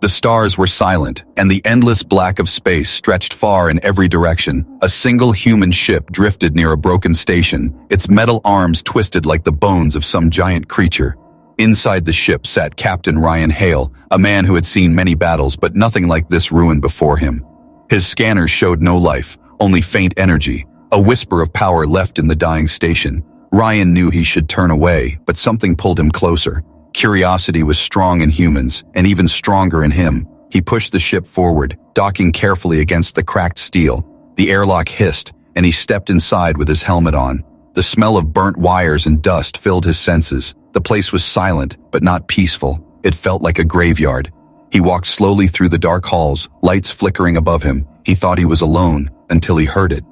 The stars were silent, and the endless black of space stretched far in every direction. A single human ship drifted near a broken station, its metal arms twisted like the bones of some giant creature. Inside the ship sat Captain Ryan Hale, a man who had seen many battles but nothing like this ruin before him. His scanners showed no life, only faint energy, a whisper of power left in the dying station. Ryan knew he should turn away, but something pulled him closer. Curiosity was strong in humans, and even stronger in him. He pushed the ship forward, docking carefully against the cracked steel. The airlock hissed, and he stepped inside with his helmet on. The smell of burnt wires and dust filled his senses. The place was silent, but not peaceful. It felt like a graveyard. He walked slowly through the dark halls, lights flickering above him. He thought he was alone, until he heard it.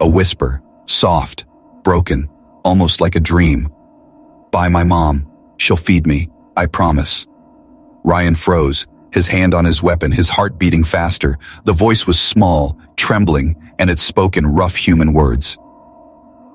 A whisper, soft, broken, almost like a dream. "By my mom. She'll feed me, I promise." Ryan froze, his hand on his weapon, his heart beating faster. The voice was small, trembling, and it spoke in rough human words.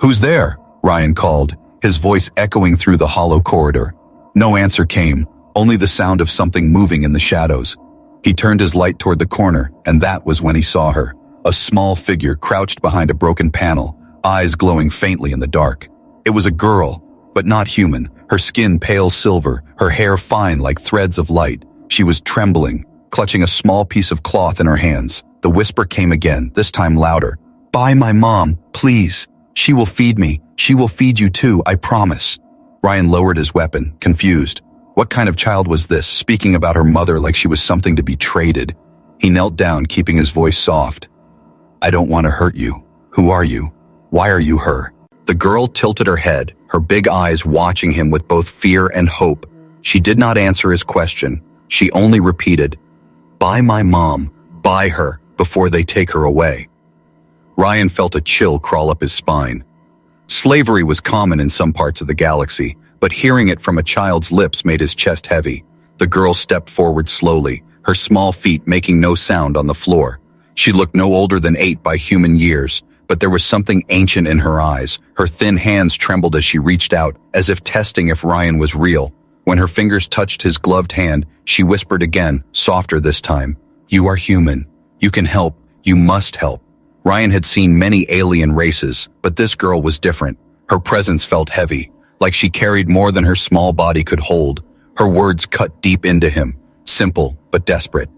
"Who's there?" Ryan called, his voice echoing through the hollow corridor. No answer came, only the sound of something moving in the shadows. He turned his light toward the corner, and that was when he saw her. A small figure crouched behind a broken panel, eyes glowing faintly in the dark. It was a girl, but not human, her skin pale silver, her hair fine like threads of light. She was trembling, clutching a small piece of cloth in her hands. The whisper came again, this time louder. "Buy my mom, please. She will feed me. She will feed you too, I promise." Ryan lowered his weapon, confused. What kind of child was this, speaking about her mother like she was something to be traded? He knelt down, keeping his voice soft. "I don't want to hurt you. Who are you? Why are you her?" The girl tilted her head, her big eyes watching him with both fear and hope. She did not answer his question. She only repeated, "Buy my mom, buy her, before they take her away." Ryan felt a chill crawl up his spine. Slavery was common in some parts of the galaxy, but hearing it from a child's lips made his chest heavy. The girl stepped forward slowly, her small feet making no sound on the floor. She looked no older than 8 by human years, but there was something ancient in her eyes. Her thin hands trembled as she reached out, as if testing if Ryan was real. When her fingers touched his gloved hand, she whispered again, softer this time, "You are human. You can help. You must help." Ryan had seen many alien races, but this girl was different. Her presence felt heavy, like she carried more than her small body could hold. Her words cut deep into him, simple but desperate.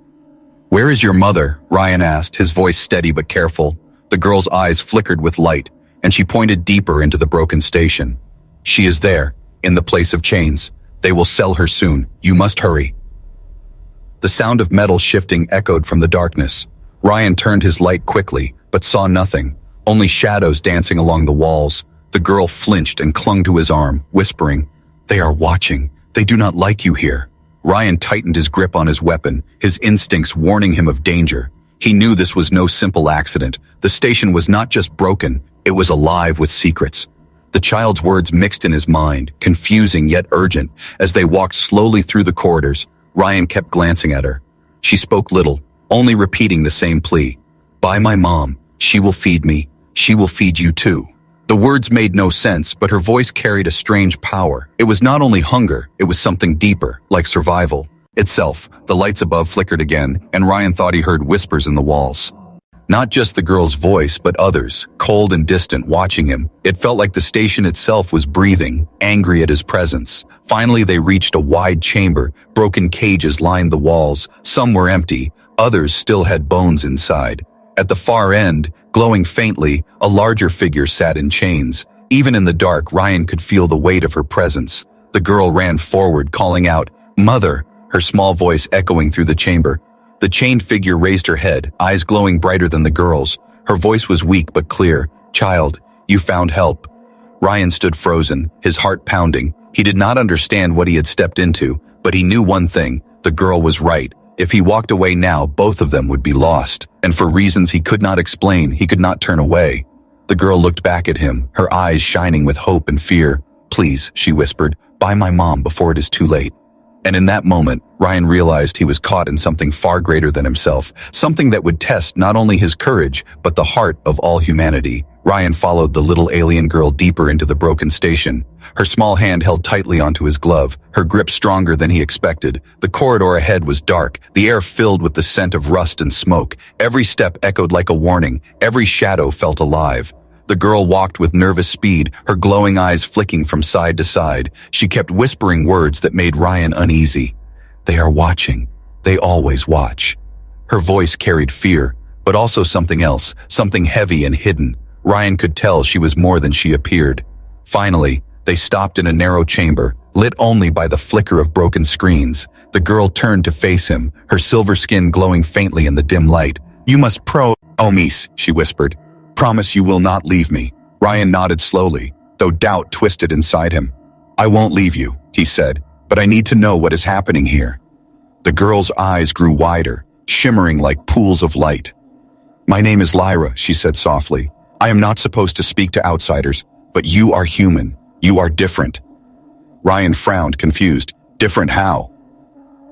"Where is your mother?" Ryan asked, his voice steady but careful. The girl's eyes flickered with light, and she pointed deeper into the broken station. "She is there, in the place of chains. They will sell her soon. You must hurry." The sound of metal shifting echoed from the darkness. Ryan turned his light quickly, but saw nothing, only shadows dancing along the walls. The girl flinched and clung to his arm, whispering, "They are watching. They do not like you here." Ryan tightened his grip on his weapon, his instincts warning him of danger. He knew this was no simple accident. The station was not just broken, it was alive with secrets. The child's words mixed in his mind, confusing yet urgent. As they walked slowly through the corridors, Ryan kept glancing at her. She spoke little, only repeating the same plea. "Buy my mom. She will feed me. She will feed you too." The words made no sense, but her voice carried a strange power. It was not only hunger, it was something deeper, like survival itself. The lights above flickered again, and Ryan thought he heard whispers in the walls. Not just the girl's voice, but others, cold and distant, watching him. It felt like the station itself was breathing, angry at his presence. Finally, they reached a wide chamber. Broken cages lined the walls. Some were empty, others still had bones inside. At the far end, glowing faintly, a larger figure sat in chains. Even in the dark, Ryan could feel the weight of her presence. The girl ran forward, calling out, "Mother!" her small voice echoing through the chamber. The chained figure raised her head, eyes glowing brighter than the girl's. Her voice was weak but clear. "Child, you found help." Ryan stood frozen, his heart pounding. He did not understand what he had stepped into, but he knew one thing, the girl was right. If he walked away now, both of them would be lost. And for reasons he could not explain, he could not turn away. The girl looked back at him, her eyes shining with hope and fear. "Please," she whispered, "buy my mom before it is too late." And in that moment, Ryan realized he was caught in something far greater than himself, something that would test not only his courage, but the heart of all humanity. Ryan followed the little alien girl deeper into the broken station. Her small hand held tightly onto his glove, her grip stronger than he expected. The corridor ahead was dark, the air filled with the scent of rust and smoke. Every step echoed like a warning, every shadow felt alive. The girl walked with nervous speed, her glowing eyes flicking from side to side. She kept whispering words that made Ryan uneasy. "They are watching. They always watch." Her voice carried fear, but also something else, something heavy and hidden. Ryan could tell she was more than she appeared. Finally, they stopped in a narrow chamber, lit only by the flicker of broken screens. The girl turned to face him, her silver skin glowing faintly in the dim light. "You must promise," she whispered. "Promise you will not leave me." Ryan nodded slowly, though doubt twisted inside him. "I won't leave you," he said, "but I need to know what is happening here." The girl's eyes grew wider, shimmering like pools of light. "My name is Lyra," she said softly. "I am not supposed to speak to outsiders, but you are human. You are different." Ryan frowned, confused. "Different how?"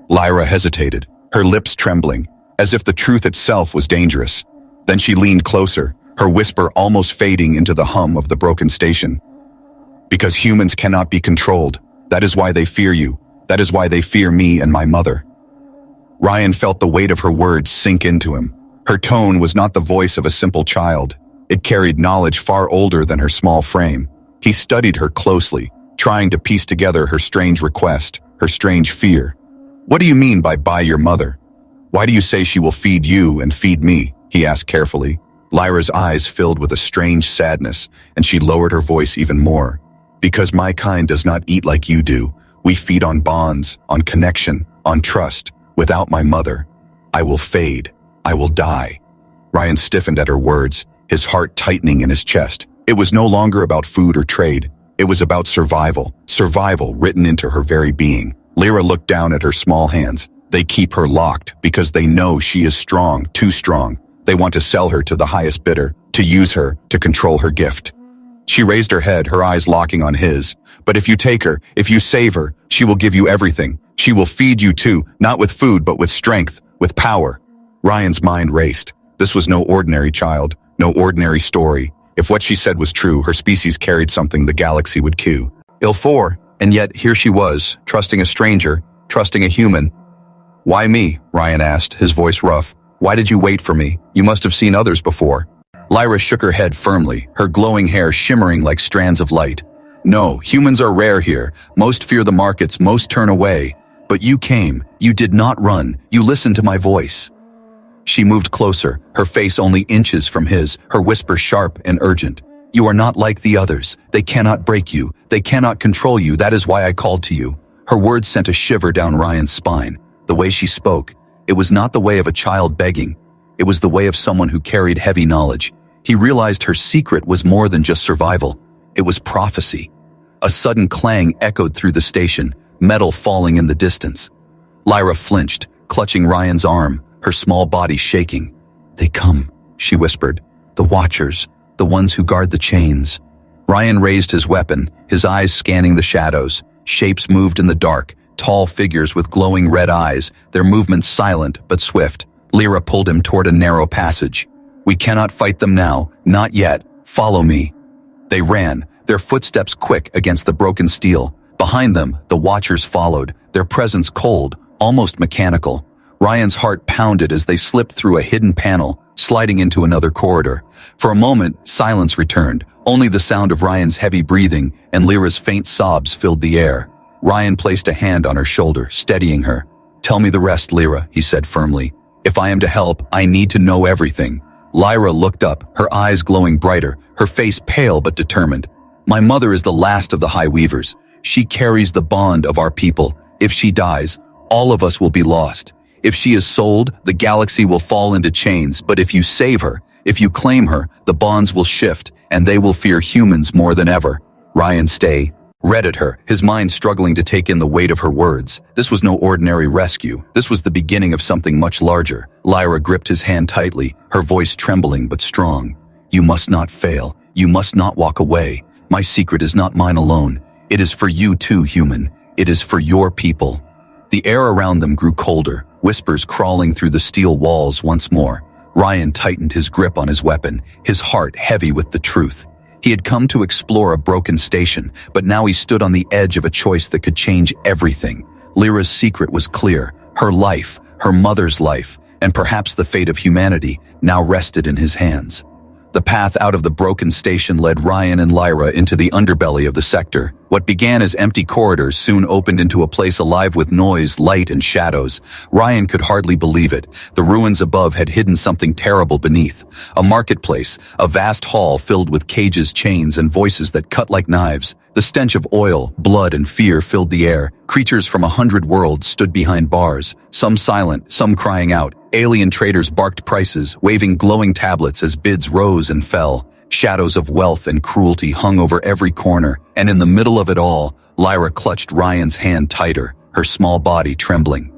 Lyra hesitated, her lips trembling, as if the truth itself was dangerous. Then she leaned closer, her whisper almost fading into the hum of the broken station. "Because humans cannot be controlled. That is why they fear you. That is why they fear me and my mother." Ryan felt the weight of her words sink into him. Her tone was not the voice of a simple child. It carried knowledge far older than her small frame. He studied her closely, trying to piece together her strange request, her strange fear. "What do you mean by your mother? Why do you say she will feed you and feed me?" he asked carefully. Lyra's eyes filled with a strange sadness, and she lowered her voice even more. "Because my kind does not eat like you do. We feed on bonds, on connection, on trust. Without my mother, I will fade. I will die." Ryan stiffened at her words, his heart tightening in his chest. It was no longer about food or trade. It was about survival, survival written into her very being. Lyra looked down at her small hands. They keep her locked because they know she is strong, too strong. They want to sell her to the highest bidder, to use her, to control her gift. She raised her head, her eyes locking on his. "But if you take her, if you save her, she will give you everything. She will feed you too, not with food, but with strength, with power." Ryan's mind raced. This was no ordinary child, no ordinary story. If what she said was true, her species carried something the galaxy would kill for. And yet, here she was, trusting a stranger, trusting a human. "Why me?" Ryan asked, his voice rough. "Why did you wait for me? You must have seen others before." Lyra shook her head firmly, her glowing hair shimmering like strands of light. "No, humans are rare here. Most fear the markets, most turn away. But you came. You did not run. You listened to my voice." She moved closer, her face only inches from his, her whisper sharp and urgent. "You are not like the others. They cannot break you. They cannot control you. That is why I called to you." Her words sent a shiver down Ryan's spine. The way she spoke, it was not the way of a child begging. It was the way of someone who carried heavy knowledge. He realized her secret was more than just survival. It was prophecy. A sudden clang echoed through the station, metal falling in the distance. Lyra flinched, clutching Ryan's arm, her small body shaking. "They come," she whispered. "The Watchers, the ones who guard the chains." Ryan raised his weapon, his eyes scanning the shadows. Shapes moved in the dark, tall figures with glowing red eyes, their movements silent but swift. Lyra pulled him toward a narrow passage. "We cannot fight them now, not yet. Follow me." They ran, their footsteps quick against the broken steel. Behind them, the Watchers followed, their presence cold, almost mechanical. Ryan's heart pounded as they slipped through a hidden panel, sliding into another corridor. For a moment, silence returned. Only the sound of Ryan's heavy breathing and Lyra's faint sobs filled the air. Ryan placed a hand on her shoulder, steadying her. "Tell me the rest, Lyra," he said firmly. "If I am to help, I need to know everything." Lyra looked up, her eyes glowing brighter, her face pale but determined. "My mother is the last of the High Weavers. She carries the bond of our people. If she dies, all of us will be lost. If she is sold, the galaxy will fall into chains, but if you save her, if you claim her, the bonds will shift, and they will fear humans more than ever." Ryan read at her, his mind struggling to take in the weight of her words. This was no ordinary rescue. This was the beginning of something much larger. Lyra gripped his hand tightly, her voice trembling but strong. "You must not fail. You must not walk away. My secret is not mine alone. It is for you too, human. It is for your people." The air around them grew colder, whispers crawling through the steel walls once more. Ryan tightened his grip on his weapon, his heart heavy with the truth. He had come to explore a broken station, but now he stood on the edge of a choice that could change everything. Lyra's secret was clear. Her life, her mother's life, and perhaps the fate of humanity now rested in his hands. The path out of the broken station led Ryan and Lyra into the underbelly of the sector. What began as empty corridors soon opened into a place alive with noise, light, and shadows. Ryan could hardly believe it. The ruins above had hidden something terrible beneath. A marketplace, a vast hall filled with cages, chains, and voices that cut like knives. The stench of oil, blood, and fear filled the air. Creatures from 100 worlds stood behind bars, some silent, some crying out. Alien traders barked prices, waving glowing tablets as bids rose and fell. Shadows of wealth and cruelty hung over every corner, and in the middle of it all, Lyra clutched Ryan's hand tighter, her small body trembling.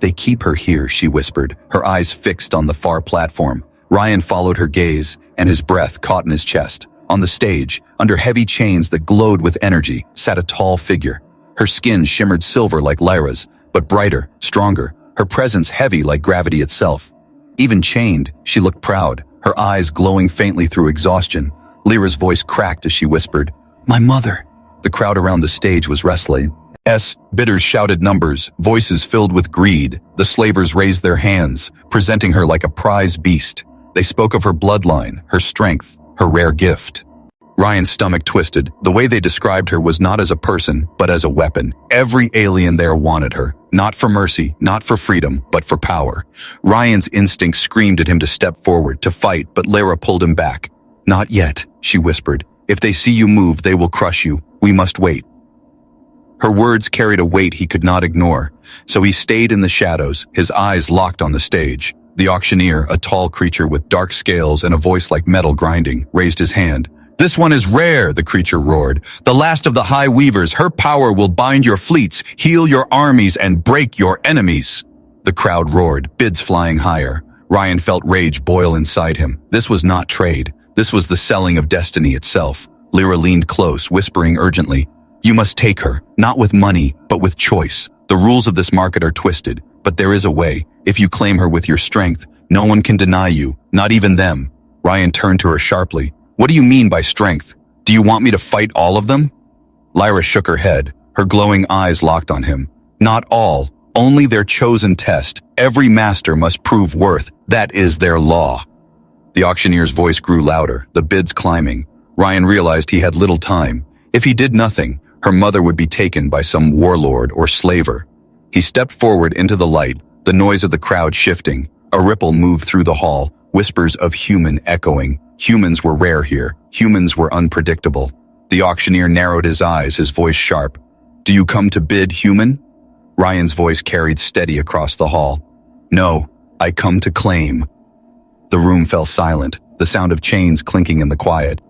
"They keep her here," she whispered, her eyes fixed on the far platform. Ryan followed her gaze, and his breath caught in his chest. On the stage, under heavy chains that glowed with energy, sat a tall figure. Her skin shimmered silver like Lyra's, but brighter, stronger, her presence heavy like gravity itself. Even chained, she looked proud, her eyes glowing faintly through exhaustion. Lyra's voice cracked as she whispered, "My mother." The crowd around the stage was restless. Bidders shouted numbers, voices filled with greed. The slavers raised their hands, presenting her like a prize beast. They spoke of her bloodline, her strength, her rare gift. Ryan's stomach twisted. The way they described her was not as a person, but as a weapon. Every alien there wanted her. Not for mercy, not for freedom, but for power. Ryan's instinct screamed at him to step forward, to fight, but Lyra pulled him back. "Not yet," she whispered. "If they see you move, they will crush you. We must wait." Her words carried a weight he could not ignore, so he stayed in the shadows, his eyes locked on the stage. The auctioneer, a tall creature with dark scales and a voice like metal grinding, raised his hand. "This one is rare," the creature roared. "The last of the High Weavers, her power will bind your fleets, heal your armies, and break your enemies." The crowd roared, bids flying higher. Ryan felt rage boil inside him. This was not trade. This was the selling of destiny itself. Lyra leaned close, whispering urgently, "You must take her, not with money, but with choice. The rules of this market are twisted, but there is a way. If you claim her with your strength, no one can deny you, not even them." Ryan turned to her sharply. "What do you mean by strength? Do you want me to fight all of them?" Lyra shook her head, her glowing eyes locked on him. "Not all, only their chosen test. Every master must prove worth. That is their law." The auctioneer's voice grew louder, the bids climbing. Ryan realized he had little time. If he did nothing, her mother would be taken by some warlord or slaver. He stepped forward into the light, the noise of the crowd shifting. A ripple moved through the hall, whispers of human echoing. Humans were rare here. Humans were unpredictable. The auctioneer narrowed his eyes, his voice sharp. "Do you come to bid, human?" Ryan's voice carried steady across the hall. "No, I come to claim." The room fell silent, the sound of chains clinking in the quiet.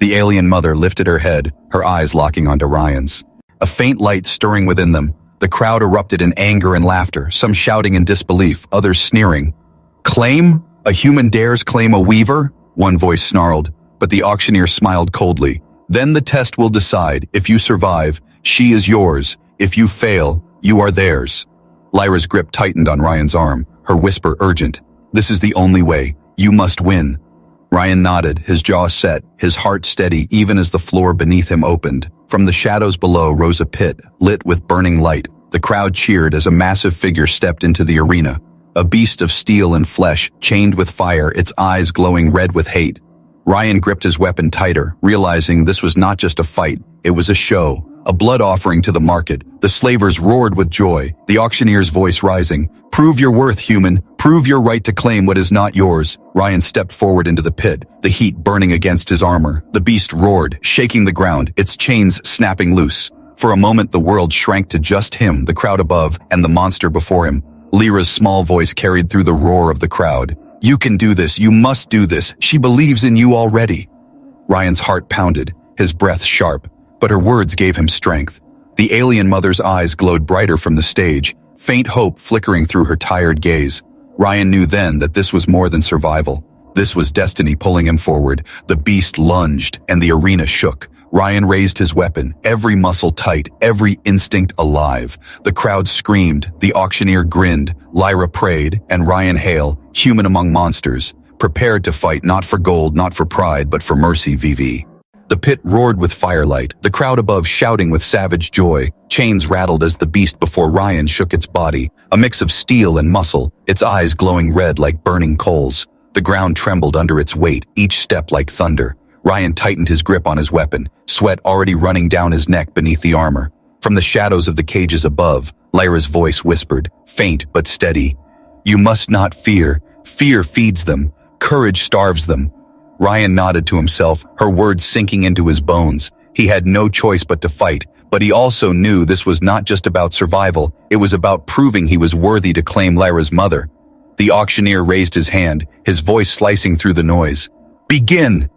The alien mother lifted her head, her eyes locking onto Ryan's. A faint light stirring within them. The crowd erupted in anger and laughter, some shouting in disbelief, others sneering. "Claim? A human dares claim a weaver?" One voice snarled, but the auctioneer smiled coldly. "Then the test will decide. If you survive, she is yours. If you fail, you are theirs." Lyra's grip tightened on Ryan's arm, her whisper urgent. "This is the only way. You must win." Ryan nodded, his jaw set, his heart steady even as the floor beneath him opened. From the shadows below rose a pit, lit with burning light. The crowd cheered as a massive figure stepped into the arena. A beast of steel and flesh, chained with fire, its eyes glowing red with hate. Ryan gripped his weapon tighter, realizing this was not just a fight, it was a show, a blood offering to the market. The slavers roared with joy, the auctioneer's voice rising. "Prove your worth, human. Prove your right to claim what is not yours." Ryan stepped forward into the pit, the heat burning against his armor. The beast roared, shaking the ground, its chains snapping loose. For a moment the world shrank to just him, the crowd above, and the monster before him. Lyra's small voice carried through the roar of the crowd. "You can do this, you must do this. She believes in you already." Ryan's heart pounded, his breath sharp, but her words gave him strength. The alien mother's eyes glowed brighter from the stage, faint hope flickering through her tired gaze. Ryan knew then that this was more than survival. This was destiny pulling him forward. The beast lunged, and the arena shook. Ryan raised his weapon, every muscle tight, every instinct alive. The crowd screamed, the auctioneer grinned, Lyra prayed, and Ryan Hale, human among monsters, prepared to fight not for gold, not for pride, but for mercy. VV. The pit roared with firelight, the crowd above shouting with savage joy. Chains rattled as the beast before Ryan shook its body, a mix of steel and muscle, its eyes glowing red like burning coals. The ground trembled under its weight, each step like thunder. Ryan tightened his grip on his weapon, sweat already running down his neck beneath the armor. From the shadows of the cages above, Lyra's voice whispered, faint but steady, "You must not fear. Fear feeds them. Courage starves them." Ryan nodded to himself, her words sinking into his bones. He had no choice but to fight, but he also knew this was not just about survival, it was about proving he was worthy to claim Lyra's mother. The auctioneer raised his hand, his voice slicing through the noise. "Begin!"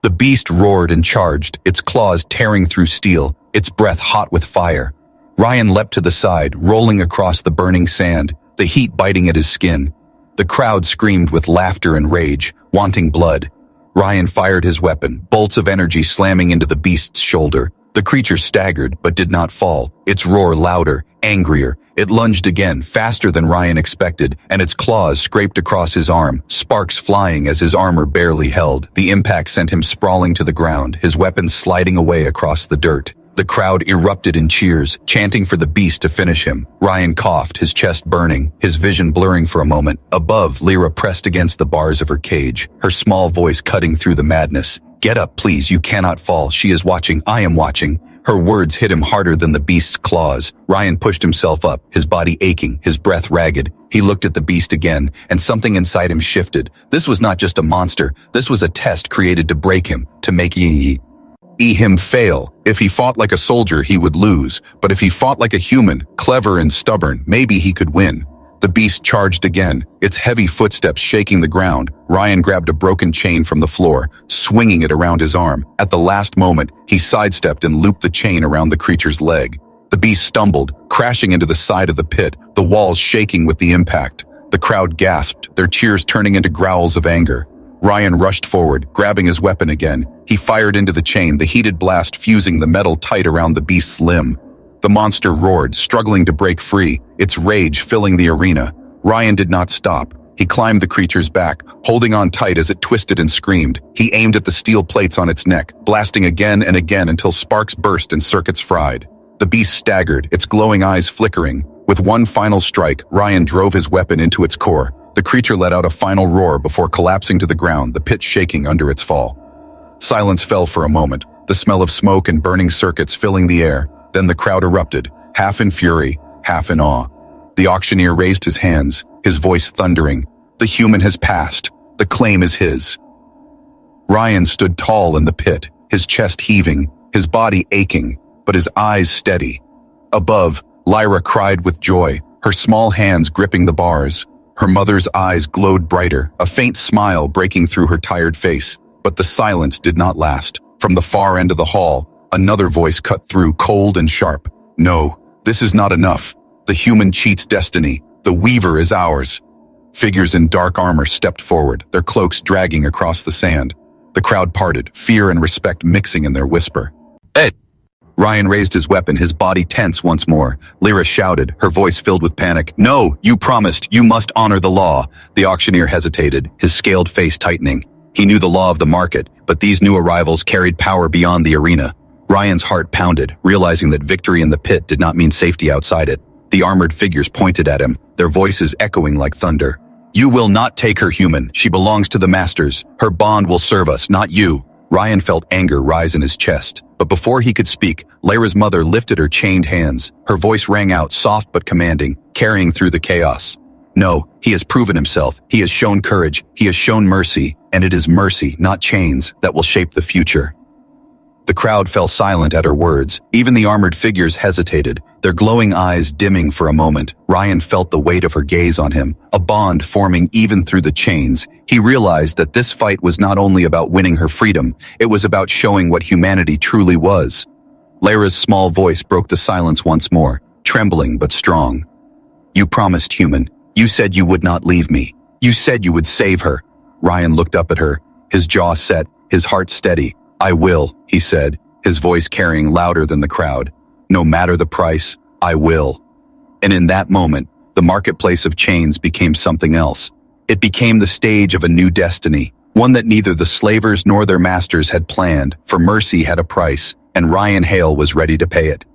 The beast roared and charged, its claws tearing through steel, its breath hot with fire. Ryan leapt to the side, rolling across the burning sand, the heat biting at his skin. The crowd screamed with laughter and rage, wanting blood. Ryan fired his weapon, bolts of energy slamming into the beast's shoulder. The creature staggered, but did not fall, its roar louder, angrier. It lunged again, faster than Ryan expected, and its claws scraped across his arm, sparks flying as his armor barely held. The impact sent him sprawling to the ground, his weapon sliding away across the dirt. The crowd erupted in cheers, chanting for the beast to finish him. Ryan coughed, his chest burning, his vision blurring for a moment. Above, Lyra pressed against the bars of her cage, her small voice cutting through the madness. "Get up, please, you cannot fall. She is watching, I am watching." Her words hit him harder than the beast's claws. Ryan pushed himself up, his body aching, his breath ragged. He looked at the beast again, and something inside him shifted. This was not just a monster, this was a test created to break him, to make him fail. If he fought like a soldier, he would lose, but if he fought like a human, clever and stubborn, maybe he could win. The beast charged again, its heavy footsteps shaking the ground. Ryan grabbed a broken chain from the floor, swinging it around his arm. At the last moment, he sidestepped and looped the chain around the creature's leg. The beast stumbled, crashing into the side of the pit, the walls shaking with the impact. The crowd gasped, their cheers turning into growls of anger. Ryan rushed forward, grabbing his weapon again. He fired into the chain, the heated blast fusing the metal tight around the beast's limb. The monster roared, struggling to break free, its rage filling the arena. Ryan did not stop. He climbed the creature's back, holding on tight as it twisted and screamed. He aimed at the steel plates on its neck, blasting again and again until sparks burst and circuits fried. The beast staggered, its glowing eyes flickering. With one final strike, Ryan drove his weapon into its core. The creature let out a final roar before collapsing to the ground, the pit shaking under its fall. Silence fell for a moment, the smell of smoke and burning circuits filling the air. Then the crowd erupted, half in fury, half in awe. The auctioneer raised his hands, his voice thundering. "The human has passed. The claim is his." Ryan stood tall in the pit, his chest heaving, his body aching, but his eyes steady. Above, Lyra cried with joy, her small hands gripping the bars. Her mother's eyes glowed brighter, a faint smile breaking through her tired face. But the silence did not last. From the far end of the hall, another voice cut through, cold and sharp. "No, this is not enough. The human cheats destiny. The weaver is ours." Figures in dark armor stepped forward, their cloaks dragging across the sand. The crowd parted, fear and respect mixing in their whisper. "Ed!" Ryan raised his weapon, his body tense once more. Lyra shouted, her voice filled with panic. "No, you promised. You must honor the law." The auctioneer hesitated, his scaled face tightening. He knew the law of the market, but these new arrivals carried power beyond the arena. Ryan's heart pounded, realizing that victory in the pit did not mean safety outside it. The armored figures pointed at him, their voices echoing like thunder. "You will not take her, human. She belongs to the masters. Her bond will serve us, not you." Ryan felt anger rise in his chest, but before he could speak, Lyra's mother lifted her chained hands. Her voice rang out, soft but commanding, carrying through the chaos. "No, he has proven himself. He has shown courage. He has shown mercy, and it is mercy, not chains, that will shape the future." The crowd fell silent at her words. Even the armored figures hesitated, their glowing eyes dimming for a moment. Ryan felt the weight of her gaze on him, a bond forming even through the chains. He realized that this fight was not only about winning her freedom, it was about showing what humanity truly was. Lyra's small voice broke the silence once more, trembling but strong. "You promised, human. You said you would not leave me. You said you would save her." Ryan looked up at her, his jaw set, his heart steady. "I will," he said. his voice carrying louder than the crowd. No matter the price, I will. And in that moment, the marketplace of chains became something else. It became the stage of a new destiny, one that neither the slavers nor their masters had planned, for mercy had a price, and Ryan Hale was ready to pay it.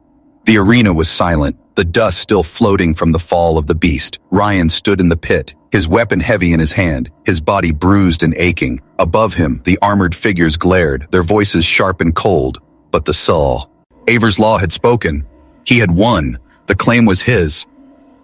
The arena was silent, the dust still floating from the fall of the beast. Ryan stood in the pit, his weapon heavy in his hand, his body bruised and aching. Above him, the armored figures glared, their voices sharp and cold. But the Saul. Aver's law had spoken. He had won. The claim was his.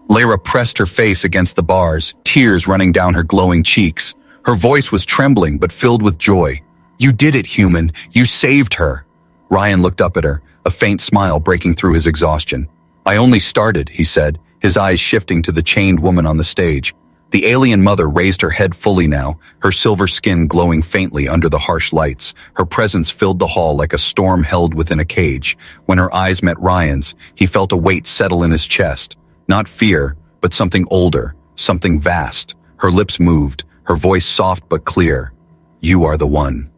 Lyra pressed her face against the bars, tears running down her glowing cheeks. Her voice was trembling but filled with joy. You did it, human. You saved her. Ryan looked up at her, a faint smile breaking through his exhaustion. I only started, he said, his eyes shifting to the chained woman on the stage. The alien mother raised her head fully now, her silver skin glowing faintly under the harsh lights. Her presence filled the hall like a storm held within a cage. When her eyes met Ryan's, he felt a weight settle in his chest. Not fear, but something older, something vast. Her lips moved, her voice soft but clear. You are the one.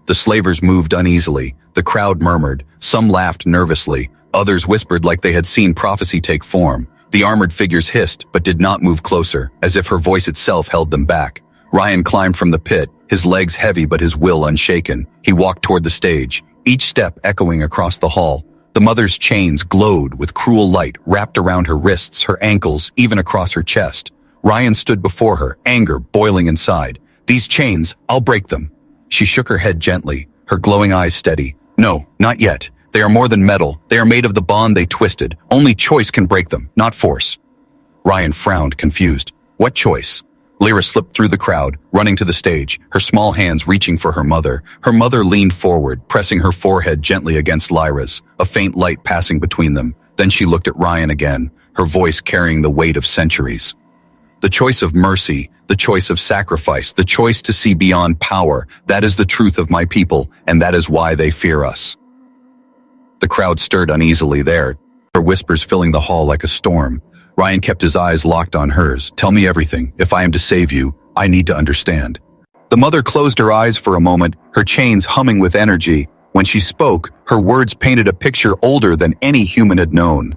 The slavers moved uneasily. The crowd murmured. Some laughed nervously. Others whispered like they had seen prophecy take form. The armored figures hissed, but did not move closer, as if her voice itself held them back. Ryan climbed from the pit, his legs heavy but his will unshaken. He walked toward the stage, each step echoing across the hall. The mother's chains glowed with cruel light wrapped around her wrists, her ankles, even across her chest. Ryan stood before her, anger boiling inside. These chains, I'll break them. She shook her head gently, her glowing eyes steady. No, not yet. They are more than metal. They are made of the bond they twisted. Only choice can break them, not force. Ryan frowned, confused. What choice? Lyra slipped through the crowd, running to the stage, her small hands reaching for her mother. Her mother leaned forward, pressing her forehead gently against Lyra's, a faint light passing between them. Then she looked at Ryan again, her voice carrying the weight of centuries. The choice of mercy, the choice of sacrifice, the choice to see beyond power, that is the truth of my people, and that is why they fear us. The crowd stirred uneasily there, her whispers filling the hall like a storm. Ryan kept his eyes locked on hers. Tell me everything. If I am to save you, I need to understand. The mother closed her eyes for a moment, her chains humming with energy. When she spoke, her words painted a picture older than any human had known.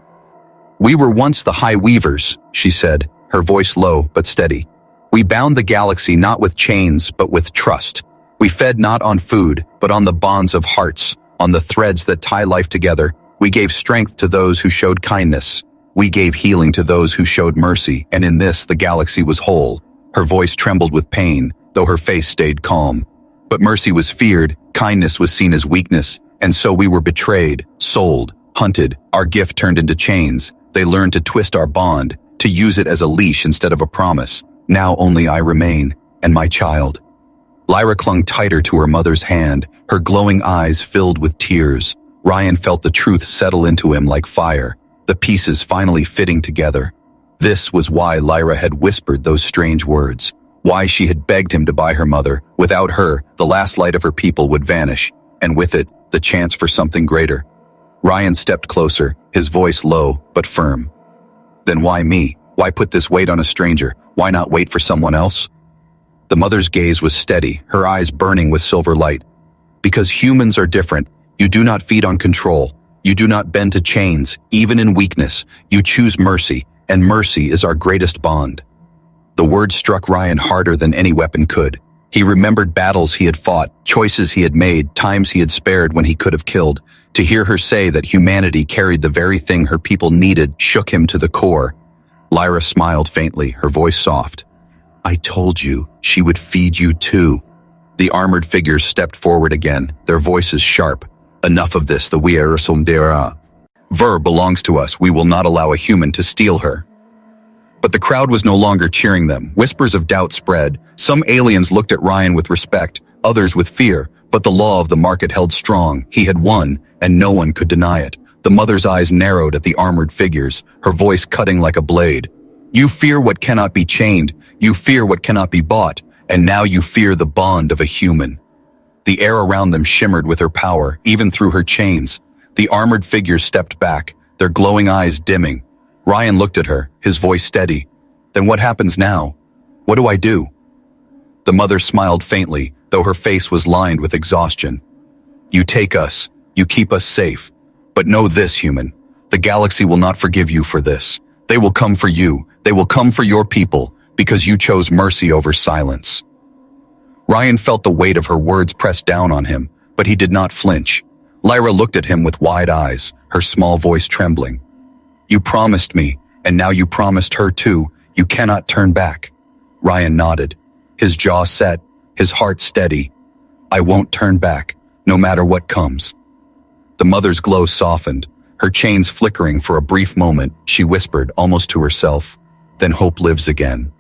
We were once the High Weavers, she said, her voice low but steady. We bound the galaxy not with chains, but with trust. We fed not on food, but on the bonds of hearts. On the threads that tie life together. We gave strength to those who showed kindness. We gave healing to those who showed mercy, and in this the galaxy was whole. Her voice trembled with pain, though her face stayed calm. But mercy was feared, kindness was seen as weakness, and so we were betrayed, sold, hunted. Our gift turned into chains. They learned to twist our bond, to use it as a leash instead of a promise. Now only I remain, and my child. Lyra clung tighter to her mother's hand, her glowing eyes filled with tears. Ryan felt the truth settle into him like fire, the pieces finally fitting together. This was why Lyra had whispered those strange words, why she had begged him to buy her mother. Without her, the last light of her people would vanish, and with it, the chance for something greater. Ryan stepped closer, his voice low but firm. Then why me? Why put this weight on a stranger? Why not wait for someone else? The mother's gaze was steady, her eyes burning with silver light. Because humans are different, you do not feed on control. You do not bend to chains, even in weakness. You choose mercy, and mercy is our greatest bond. The words struck Ryan harder than any weapon could. He remembered battles he had fought, choices he had made, times he had spared when he could have killed. To hear her say that humanity carried the very thing her people needed shook him to the core. Lyra smiled faintly, her voice soft. I told you, she would feed you too. The armored figures stepped forward again, their voices sharp. Enough of this, the Wierasundera. Ver belongs to us, we will not allow a human to steal her. But the crowd was no longer cheering them. Whispers of doubt spread. Some aliens looked at Ryan with respect, others with fear, but the law of the market held strong. He had won, and no one could deny it. The mother's eyes narrowed at the armored figures, her voice cutting like a blade. You fear what cannot be chained, you fear what cannot be bought, and now you fear the bond of a human. The air around them shimmered with her power, even through her chains. The armored figures stepped back, their glowing eyes dimming. Ryan looked at her, his voice steady. Then what happens now? What do I do? The mother smiled faintly, though her face was lined with exhaustion. You take us, You keep us safe. But know this, human. The galaxy will not forgive you for this. They will come for you. They will come for your people, because you chose mercy over silence." Ryan felt the weight of her words press down on him, but he did not flinch. Lyra looked at him with wide eyes, her small voice trembling. "You promised me, and now you promised her too. You cannot turn back." Ryan nodded, his jaw set, his heart steady. "I won't turn back, no matter what comes." The mother's glow softened, her chains flickering for a brief moment. She whispered, almost to herself, "Then hope lives again."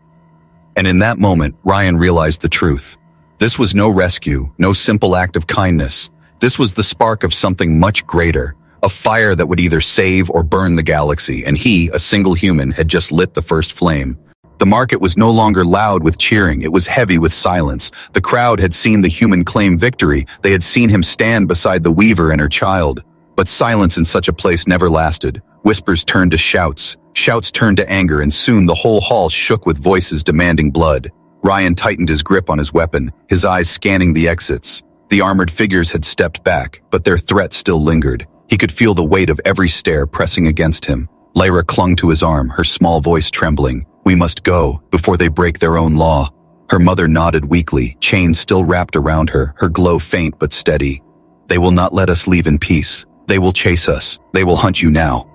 And in that moment, Ryan realized the truth. This was no rescue, no simple act of kindness. This was the spark of something much greater, a fire that would either save or burn the galaxy, and he, a single human, had just lit the first flame. The market was no longer loud with cheering, it was heavy with silence. The crowd had seen the human claim victory, they had seen him stand beside the weaver and her child. But silence in such a place never lasted. Whispers turned to shouts, shouts turned to anger, and soon the whole hall shook with voices demanding blood. Ryan tightened his grip on his weapon, his eyes scanning the exits. The armored figures had stepped back, but their threat still lingered. He could feel the weight of every stare pressing against him. Lyra clung to his arm, her small voice trembling. "We must go, before they break their own law." Her mother nodded weakly, chains still wrapped around her, her glow faint but steady. "They will not let us leave in peace. They will chase us. They will hunt you now."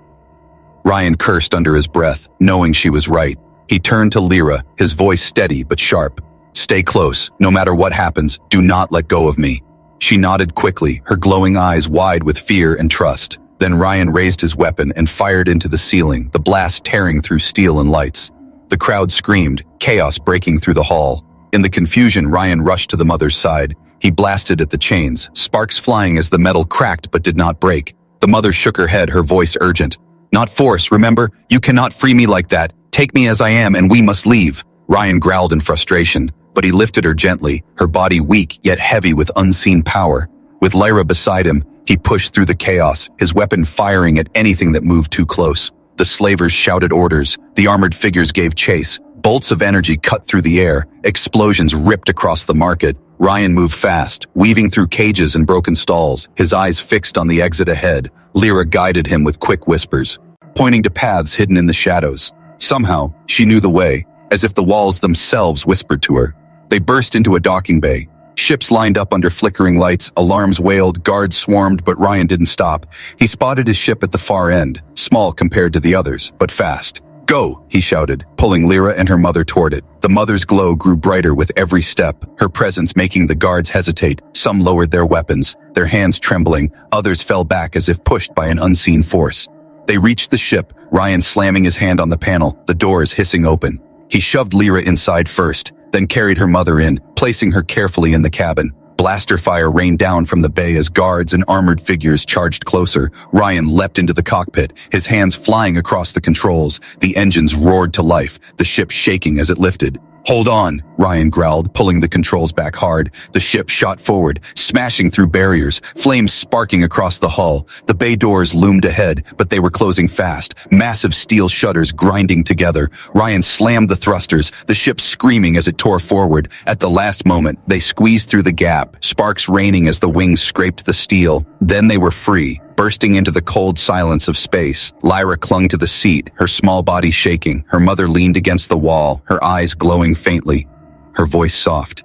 Ryan cursed under his breath, knowing she was right. He turned to Lyra, his voice steady but sharp. "Stay close. No matter what happens, do not let go of me." She nodded quickly, her glowing eyes wide with fear and trust. Then Ryan raised his weapon and fired into the ceiling, the blast tearing through steel and lights. The crowd screamed, chaos breaking through the hall. In the confusion, Ryan rushed to the mother's side. He blasted at the chains, sparks flying as the metal cracked but did not break. The mother shook her head, her voice urgent. "Not force, remember? You cannot free me like that. Take me as I am and we must leave." Ryan growled in frustration, but he lifted her gently, her body weak yet heavy with unseen power. With Lyra beside him, he pushed through the chaos, his weapon firing at anything that moved too close. The slavers shouted orders, the armored figures gave chase. Bolts of energy cut through the air, explosions ripped across the market. Ryan moved fast, weaving through cages and broken stalls, his eyes fixed on the exit ahead. Lyra guided him with quick whispers, pointing to paths hidden in the shadows. Somehow, she knew the way, as if the walls themselves whispered to her. They burst into a docking bay. Ships lined up under flickering lights, alarms wailed, guards swarmed, but Ryan didn't stop. He spotted his ship at the far end, small compared to the others, but fast. "Go," he shouted, pulling Lyra and her mother toward it. The mother's glow grew brighter with every step, her presence making the guards hesitate. Some lowered their weapons, their hands trembling, others fell back as if pushed by an unseen force. They reached the ship, Ryan slamming his hand on the panel, the doors hissing open. He shoved Lyra inside first, then carried her mother in, placing her carefully in the cabin. Blaster fire rained down from the bay as guards and armored figures charged closer. Ryan leapt into the cockpit, his hands flying across the controls. The engines roared to life, the ship shaking as it lifted. "Hold on," Ryan growled, pulling the controls back hard. The ship shot forward, smashing through barriers, flames sparking across the hull. The bay doors loomed ahead, but they were closing fast, massive steel shutters grinding together. Ryan slammed the thrusters, the ship screaming as it tore forward. At the last moment, they squeezed through the gap, sparks raining as the wings scraped the steel. Then they were free, bursting into the cold silence of space. Lyra clung to the seat, her small body shaking. Her mother leaned against the wall, her eyes glowing faintly, her voice soft.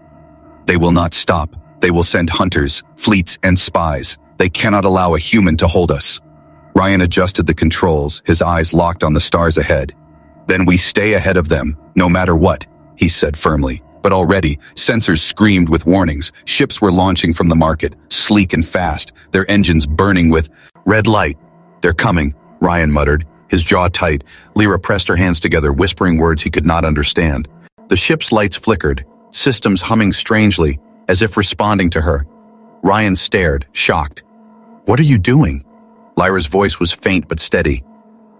"They will not stop. They will send hunters, fleets, and spies. They cannot allow a human to hold us." Ryan adjusted the controls, his eyes locked on the stars ahead. "Then we stay ahead of them, no matter what," he said firmly. But already, sensors screamed with warnings. Ships were launching from the market, sleek and fast, their engines burning with red light. "They're coming," Ryan muttered, his jaw tight. Lyra pressed her hands together, whispering words he could not understand. The ship's lights flickered, systems humming strangely, as if responding to her. Ryan stared, shocked. "What are you doing?" Lyra's voice was faint but steady.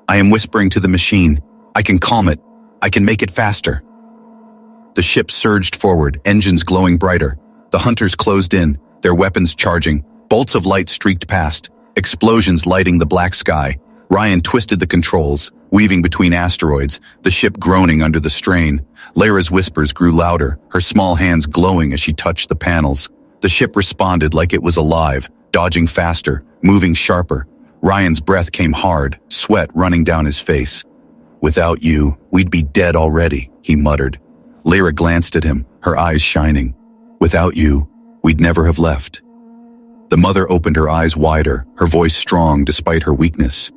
"I am whispering to the machine. I can calm it. I can make it faster." The ship surged forward, engines glowing brighter. The hunters closed in, their weapons charging. Bolts of light streaked past, explosions lighting the black sky. Ryan twisted the controls, weaving between asteroids, the ship groaning under the strain. Lyra's whispers grew louder, her small hands glowing as she touched the panels. The ship responded like it was alive, dodging faster, moving sharper. Ryan's breath came hard, sweat running down his face. "Without you, we'd be dead already," he muttered. Lyra glanced at him, her eyes shining. "Without you, we'd never have left." The mother opened her eyes wider, her voice strong despite her weakness.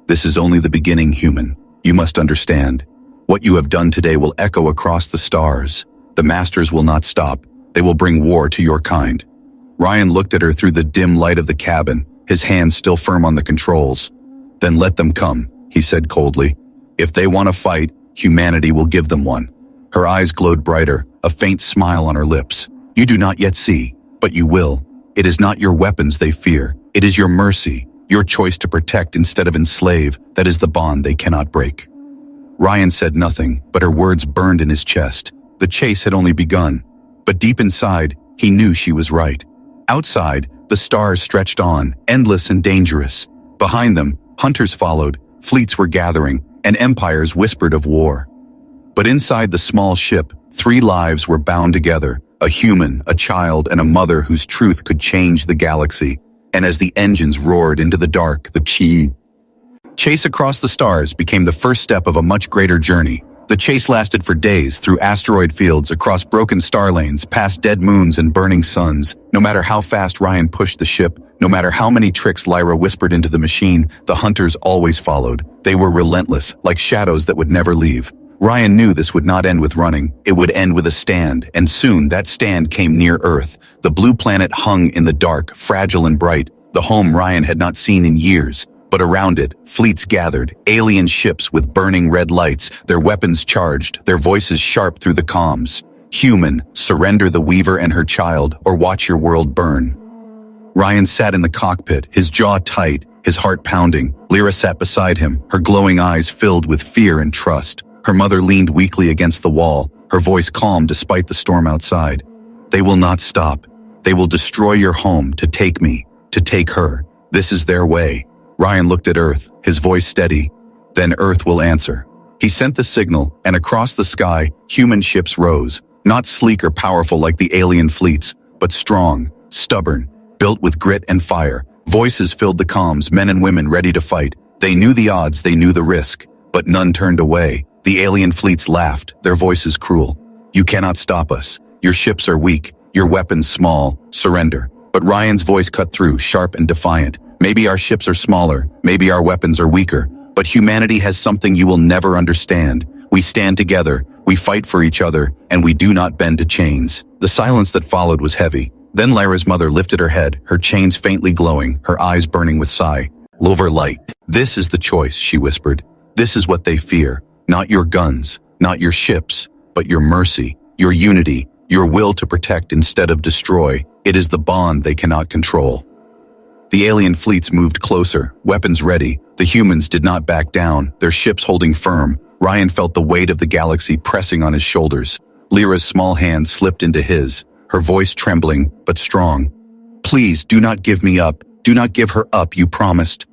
"This is only the beginning, human. You must understand. What you have done today will echo across the stars. The masters will not stop. They will bring war to your kind." Ryan looked at her through the dim light of the cabin, his hands still firm on the controls. "Then let them come," he said coldly. "If they want a fight, humanity will give them one." Her eyes glowed brighter, a faint smile on her lips. "You do not yet see, but you will. It is not your weapons they fear. It is your mercy, your choice to protect instead of enslave, that is the bond they cannot break." Ryan said nothing, but her words burned in his chest. The chase had only begun, but deep inside, he knew she was right. Outside, the stars stretched on, endless and dangerous. Behind them, hunters followed, fleets were gathering, and empires whispered of war. But inside the small ship, 3 lives were bound together, a human, a child, and a mother whose truth could change the galaxy. And as the engines roared into the dark, the chase across the stars became the first step of a much greater journey. The chase lasted for days through asteroid fields, across broken star lanes, past dead moons and burning suns. No matter how fast Ryan pushed the ship, no matter how many tricks Lyra whispered into the machine, the hunters always followed. They were relentless, like shadows that would never leave. Ryan knew this would not end with running. It would end with a stand, and soon that stand came near Earth. The blue planet hung in the dark, fragile and bright, the home Ryan had not seen in years. But around it, fleets gathered, alien ships with burning red lights, their weapons charged, their voices sharp through the comms. "Human, surrender the Weaver and her child, or watch your world burn." Ryan sat in the cockpit, his jaw tight, his heart pounding. Lyra sat beside him, her glowing eyes filled with fear and trust. Her mother leaned weakly against the wall, her voice calm despite the storm outside. "They will not stop. They will destroy your home to take me, to take her. This is their way." Ryan looked at Earth, his voice steady. "Then Earth will answer." He sent the signal, and across the sky, human ships rose, not sleek or powerful like the alien fleets, but strong, stubborn, built with grit and fire. Voices filled the comms, men and women ready to fight. They knew the odds, they knew the risk, but none turned away. The alien fleets laughed, their voices cruel. "You cannot stop us. Your ships are weak, your weapons small. Surrender." But Ryan's voice cut through, sharp and defiant. "Maybe our ships are smaller, maybe our weapons are weaker, but humanity has something you will never understand. We stand together, we fight for each other, and we do not bend to chains." The silence that followed was heavy. Then Lyra's mother lifted her head, her chains faintly glowing, her eyes burning with sigh. "Lover light. This is the choice," she whispered. "This is what they fear. Not your guns, not your ships, but your mercy, your unity, your will to protect instead of destroy. It is the bond they cannot control." The alien fleets moved closer, weapons ready. The humans did not back down, their ships holding firm. Ryan felt the weight of the galaxy pressing on his shoulders. Lyra's small hand slipped into his, her voice trembling, but strong. "Please, do not give me up. Do not give her up, you promised."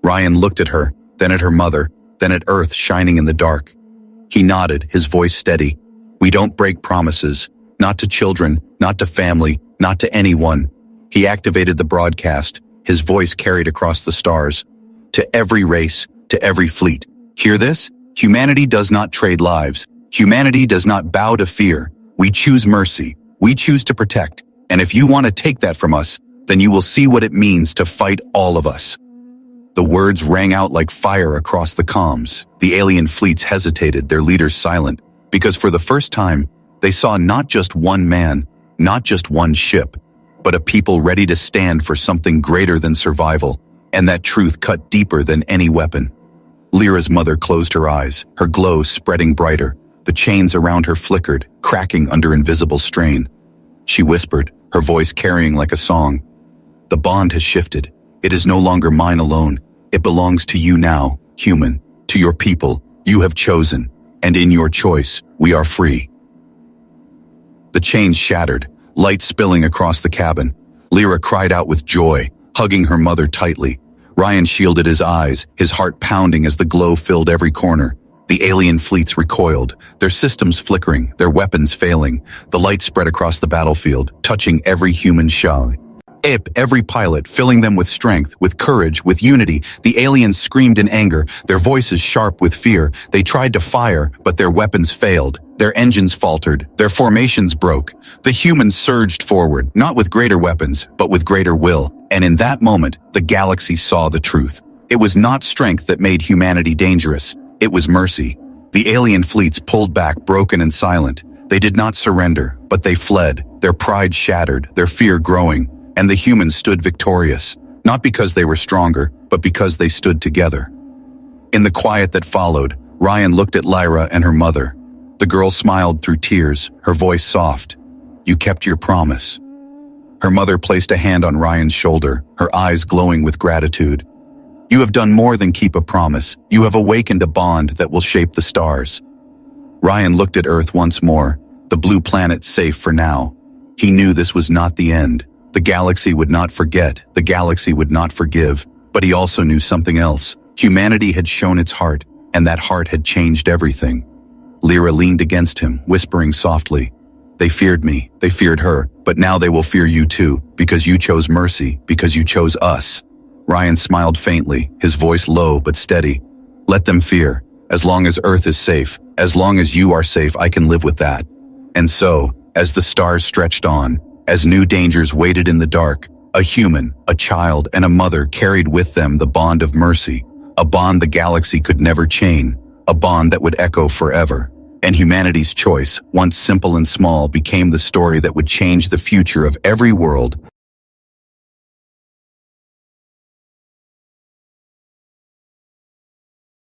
Ryan looked at her, then at her mother, then at Earth shining in the dark. He nodded, his voice steady. "We don't break promises. Not to children, not to family, not to anyone." He activated the broadcast, his voice carried across the stars. "To every race, to every fleet. Hear this? Humanity does not trade lives. Humanity does not bow to fear. We choose mercy. We choose to protect. And if you want to take that from us, then you will see what it means to fight all of us." The words rang out like fire across the comms. The alien fleets hesitated, their leaders silent, because for the first time, they saw not just one man, not just one ship, but a people ready to stand for something greater than survival, and that truth cut deeper than any weapon. Lyra's mother closed her eyes, her glow spreading brighter. The chains around her flickered, cracking under invisible strain. She whispered, her voice carrying like a song. "The bond has shifted. It is no longer mine alone. It belongs to you now, human, to your people. You have chosen, and in your choice, we are free." The chains shattered, light spilling across the cabin. Lyra cried out with joy, hugging her mother tightly. Ryan shielded his eyes, his heart pounding as the glow filled every corner. The alien fleets recoiled, their systems flickering, their weapons failing. The light spread across the battlefield, touching every human shell. Every pilot, filling them with strength, with courage, with unity. The aliens screamed in anger, their voices sharp with fear. They tried to fire, but their weapons failed. Their engines faltered, their formations broke. The humans surged forward, not with greater weapons, but with greater will. And in that moment, the galaxy saw the truth. It was not strength that made humanity dangerous. It was mercy. The alien fleets pulled back, broken and silent. They did not surrender, but they fled, their pride shattered, their fear growing. And the humans stood victorious, not because they were stronger, but because they stood together. In the quiet that followed, Ryan looked at Lyra and her mother. The girl smiled through tears, her voice soft. "You kept your promise." Her mother placed a hand on Ryan's shoulder, her eyes glowing with gratitude. "You have done more than keep a promise. You have awakened a bond that will shape the stars." Ryan looked at Earth once more, the blue planet safe for now. He knew this was not the end. The galaxy would not forget, the galaxy would not forgive. But he also knew something else. Humanity had shown its heart, and that heart had changed everything. Lyra leaned against him, whispering softly, "They feared me, they feared her, but now they will fear you too, because you chose mercy, because you chose us." Ryan smiled faintly, his voice low but steady. "Let them fear. As long as Earth is safe, as long as you are safe, I can live with that." And so, as the stars stretched on, as new dangers waited in the dark, a human, a child, and a mother carried with them the bond of mercy, a bond the galaxy could never chain, a bond that would echo forever. And humanity's choice, once simple and small, became the story that would change the future of every world,